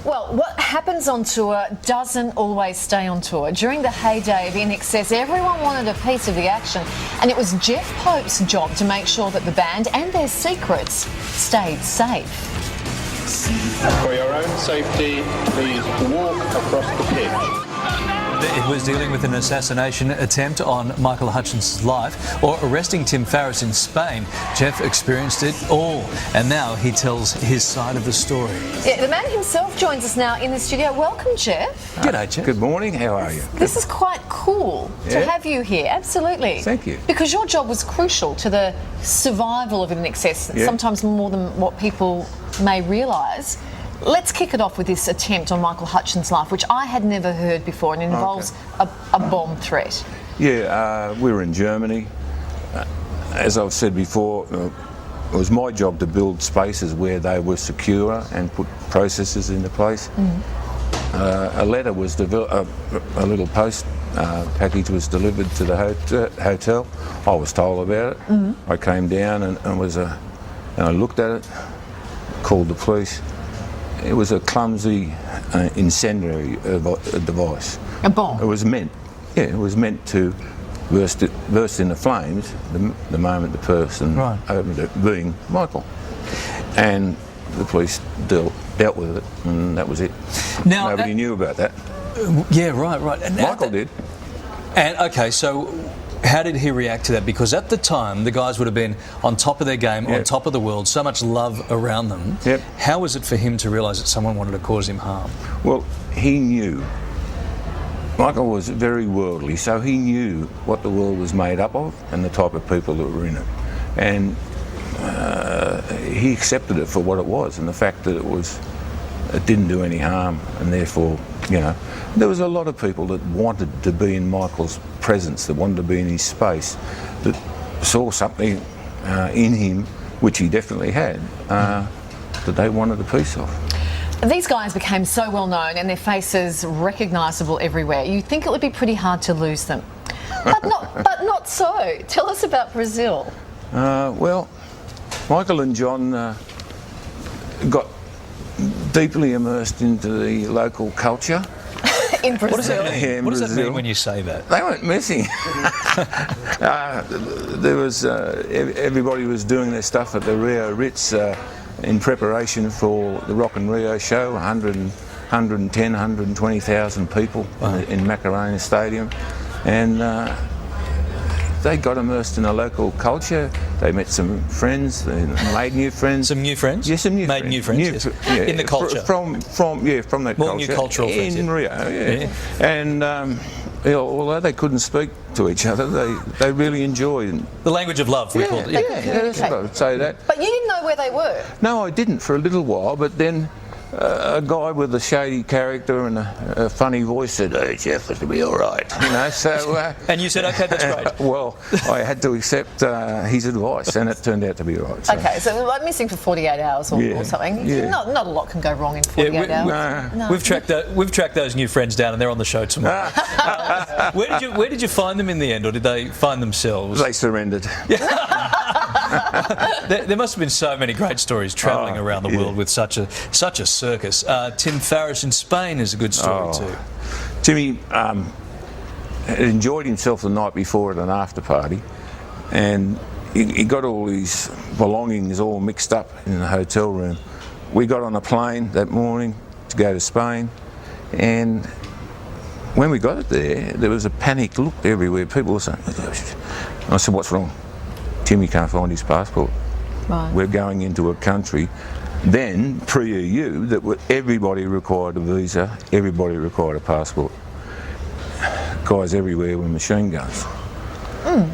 Well, what happens on tour doesn't always stay on tour. During the heyday of INXS, everyone wanted a piece of the action, and it was Jeff Pope's job to make sure that the band and their secrets stayed safe. For your own safety, please walk across the pitch. It was dealing with an assassination attempt on Michael Hutchins's life, or arresting Tim Farriss in Spain. Jeff experienced it all, and now he tells his side of the story. Yeah, the man himself joins us now in the studio. Welcome, Jeff. G'day, Jeff. Good morning, how are you? This is quite cool to have you here, absolutely. Thank you. Because your job was crucial to the survival of INXS, sometimes more than what people may realise. Let's kick it off with this attempt on Michael Hutchins's life, which I had never heard before, and involves a bomb threat. Yeah, we were in Germany. As I've said before, it was my job to build spaces where they were secure and put processes into place. A letter was developed, a little post package was delivered to the hotel. I was told about it. I came down and I looked at it, called the police. It was a clumsy incendiary device. A bomb? It was meant to burst into flames the moment the person opened it, being Michael. And the police dealt with it, and that was it. Now, nobody knew about that. Yeah, right. And Michael did. And okay, so how did he react to that? Because at the time, the guys would have been on top of their game, on top of the world, so much love around them. How was it for him to realise that someone wanted to cause him harm? Well, he knew. Michael was very worldly, so he knew what the world was made up of and the type of people that were in it. And he accepted it for what it was, and the fact that it didn't do any harm, and therefore, there was a lot of people that wanted to be in Michael's presence, that wanted to be in his space, that saw something in him, which he definitely had, that they wanted a piece of. These guys became so well known and their faces recognisable everywhere. You'd think it would be pretty hard to lose them. But not so. Tell us about Brazil. Well, Michael and John got deeply immersed into the local culture. In Brazil. What does that mean? What does that mean when you say that? They weren't missing. There was everybody was doing their stuff at the Rio Ritz in preparation for the Rock and Rio show. 110, 120,000 people in Macarena Stadium, and they got immersed in a local culture. They met some friends, they made new friends. Some new friends? Yes, some new friends. Made new friends, yes. In the culture? From that more culture. New cultural friends. In Rio, And although they couldn't speak to each other, they really enjoyed the language of love, we called it. That's what I would say that. But you didn't know where they were? No, I didn't for a little while, but then a guy with a shady character and a funny voice said, "Hey, Jeff, it'll be all right." So... and you said, "Okay, that's great." Well, I had to accept his advice, and it turned out to be all right. So. Okay, so like missing for 48 hours or something. Yeah. Not a lot can go wrong in 48 hours. No. We've tracked those new friends down, and they're on the show tomorrow. Where did you find them in the end, or did they find themselves? They surrendered. There must have been so many great stories travelling around the world with such a circus. Tim Farriss in Spain is a good story too. Timmy had enjoyed himself the night before at an after party, and he got all his belongings all mixed up in the hotel room. We got on a plane that morning to go to Spain, and when we got it there was a panic look everywhere. People were saying, I said, "What's wrong?" "Timmy can't find his passport." Right. We're going into a country then, pre-EU, that everybody required a visa, everybody required a passport. Guys everywhere with machine guns.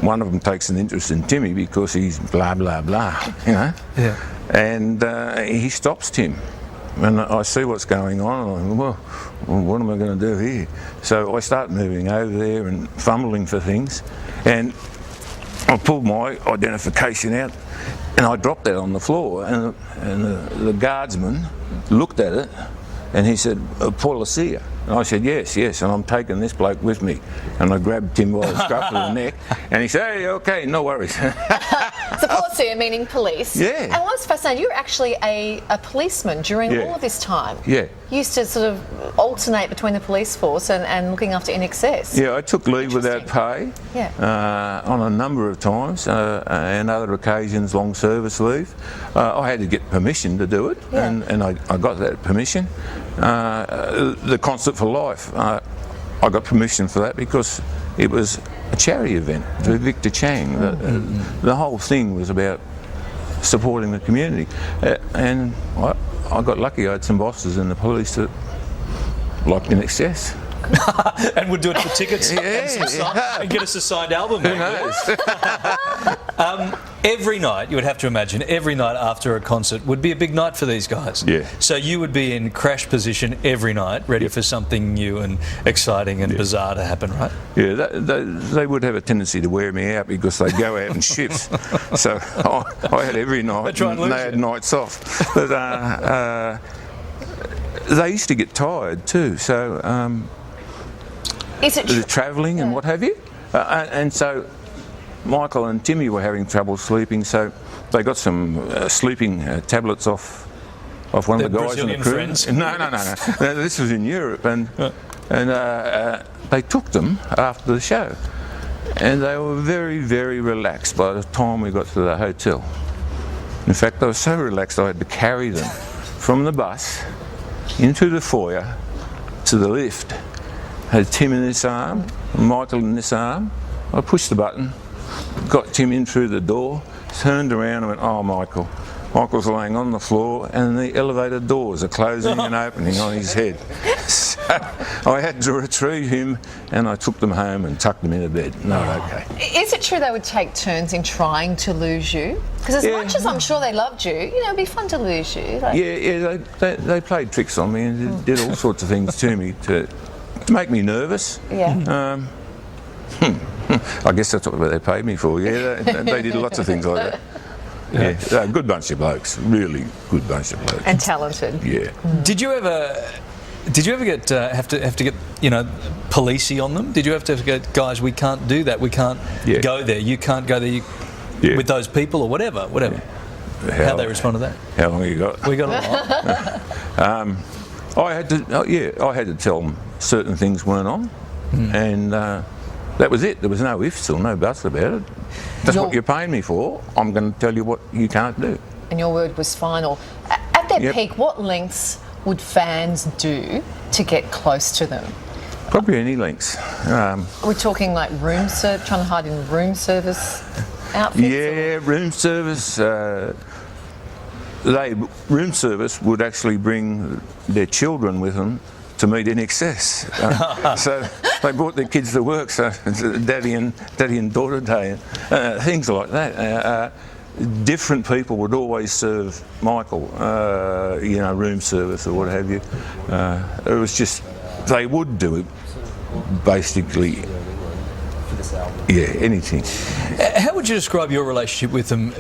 One of them takes an interest in Timmy because he's blah, blah, blah, Yeah. And he stops Tim. And I see what's going on, and I'm like, well, what am I going to do here? So I start moving over there and fumbling for things. And I pulled my identification out and I dropped that on the floor, and the guardsman looked at it and he said, "Policia." And I said, yes, and I'm taking this bloke with me. And I grabbed Tim by the scruff of the neck and he said, "Hey, okay, no worries." So policia meaning police. Yeah. And what was fascinating, you were actually a policeman during all of this time. Yeah. You used to sort of alternate between the police force and looking after INXS. Yeah, I took leave without pay on a number of times, and other occasions long service leave. I had to get permission to do it, and I got that permission. The Concert for Life, I got permission for that because it was a charity event for Victor Chang. The whole thing was about supporting the community, and I got lucky. I had some bosses in the police that liked INXS. And would do it for tickets and get us a signed album. Who knows? Every night, you would have to imagine, every night after a concert would be a big night for these guys. Yeah. So you would be in crash position every night, ready for something new and exciting and bizarre to happen, right? Yeah, they would have a tendency to wear me out because they go out in shifts. So I had every night, and they had nights off. But they used to get tired too. So is it the travelling and what have you, and so Michael and Timmy were having trouble sleeping, so they got some sleeping tablets off one of the guys in the crew. Friends. No. This was in Europe, and they took them after the show, and they were very, very relaxed by the time we got to the hotel. In fact, they were so relaxed I had to carry them from the bus into the foyer to the lift. I had Tim in this arm, Michael in this arm. I pushed the button, got Tim in through the door, turned around and went, "Oh, Michael." Michael's laying on the floor and the elevator doors are closing and opening on his head. So I had to retrieve him and I took them home and tucked them into bed. No, okay. Is it true they would take turns in trying to lose you? Because as much as I'm sure they loved you, it'd be fun to lose you. They played tricks on me and did all sorts of things to me to make me nervous. Yeah. I guess that's what they paid me for. Yeah, they did lots of things like that. Yeah, they're a good bunch of blokes. Really good bunch of blokes. And talented. Yeah. Did you ever get have to get policey on them? Did you have to get, guys, we can't do that. We can't go there. You can't go there with those people or whatever. Yeah. How they respond to that? How long have you got? We got a lot. I had to tell them certain things weren't on, and that was it. There was no ifs or no buts about it. That's what you're paying me for. I'm going to tell you what you can't do. And your word was final. At their peak, what lengths would fans do to get close to them? Probably any lengths. We're talking like trying to hide in room service outfits? Yeah, room service. Room service would actually bring their children with them to meet INXS. So they brought their kids to work, so daddy and daughter day, things like that. Different people would always serve Michael, room service or what have you. It was just, they would do it, basically. Yeah, anything. How would you describe your relationship with them?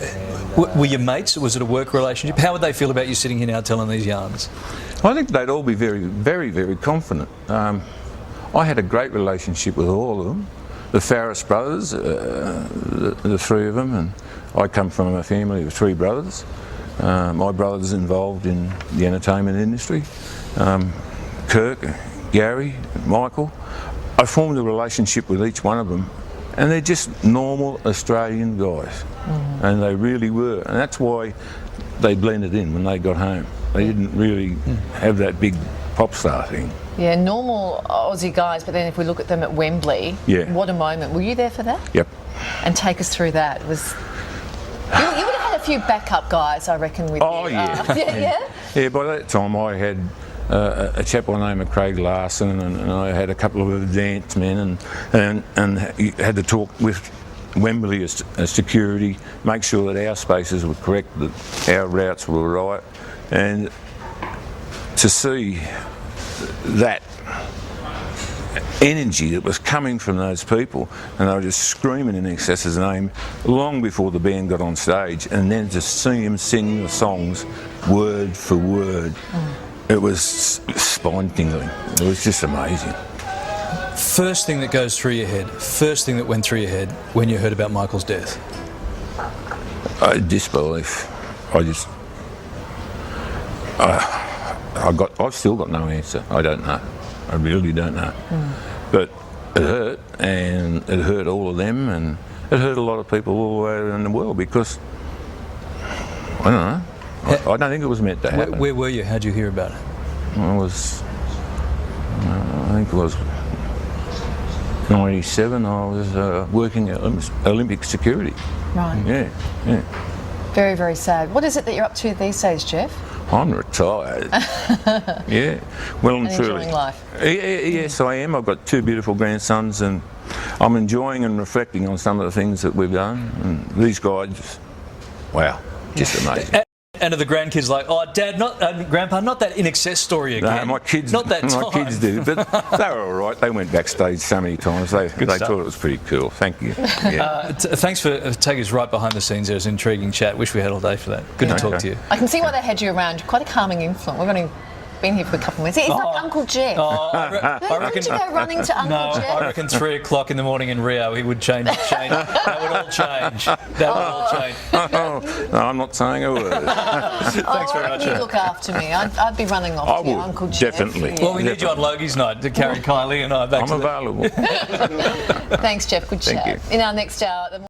Were you mates? Was it a work relationship? How would they feel about you sitting here now telling these yarns? I think they'd all be very, very, very confident. I had a great relationship with all of them. The Farris brothers, the three of them, and I come from a family of three brothers. My brother's involved in the entertainment industry. Kirk, Gary, Michael. I formed a relationship with each one of them, and they're just normal Australian guys, and they really were, and that's why they blended in when they got home. They didn't really have that big pop star thing. Yeah, normal Aussie guys, but then if we look at them at Wembley, what a moment. Were you there for that? Yep. And take us through that. You would have had a few backup guys, I reckon, with you. Oh, yeah. Yeah, by that time I had a chap by the name of Craig Larson, and I had a couple of advanced men, and had to talk with Wembley as security, make sure that our spaces were correct, that our routes were right, and to see that energy that was coming from those people, and they were just screaming INXS's name long before the band got on stage, and then to see him sing the songs word for word, it was spine-tingling. It was just amazing. First thing that goes through your head, first thing that went through your head when you heard about Michael's death? Disbelief. I've still got no answer. I don't know. I really don't know. But it hurt, and it hurt all of them, and it hurt a lot of people all the way around the world because, I don't know, I don't think it was meant to happen. Where were you? How'd you hear about it? I think it was 97. I was working at Olympic security. Right. Yeah. Very, very sad. What is it that you're up to these days, Jeff? I'm retired. Yeah, well and truly. Enjoying life. Yes, I am. I've got 2 beautiful grandsons, and I'm enjoying and reflecting on some of the things that we've done. And these guys, wow, just amazing. And are the grandkids like, oh, Dad, Grandpa, not that INXS story again? No, my kids, not that time. My kids do, but they were all right. They went backstage so many times. They thought it was pretty cool. Thank you. Yeah. Thanks for taking us right behind the scenes. It was an intriguing chat. Wish we had all day for that. Good to talk to you. I can see why they had you around. You're quite a calming influence. We've only been here for a couple of minutes. He's like Uncle Jeff. I reckon you go running to Uncle Jeff? I reckon 3 o'clock in the morning in Rio, he would change. That would all change. That would all change. No, I'm not saying a word. Thanks very much. You'd look after me. I'd be running off to you, Uncle Jeff. Definitely. Well, we need you on Logie's night to carry Kylie and I back I'm available. Thanks, Jeff. Good chat. Thank you. In our next hour...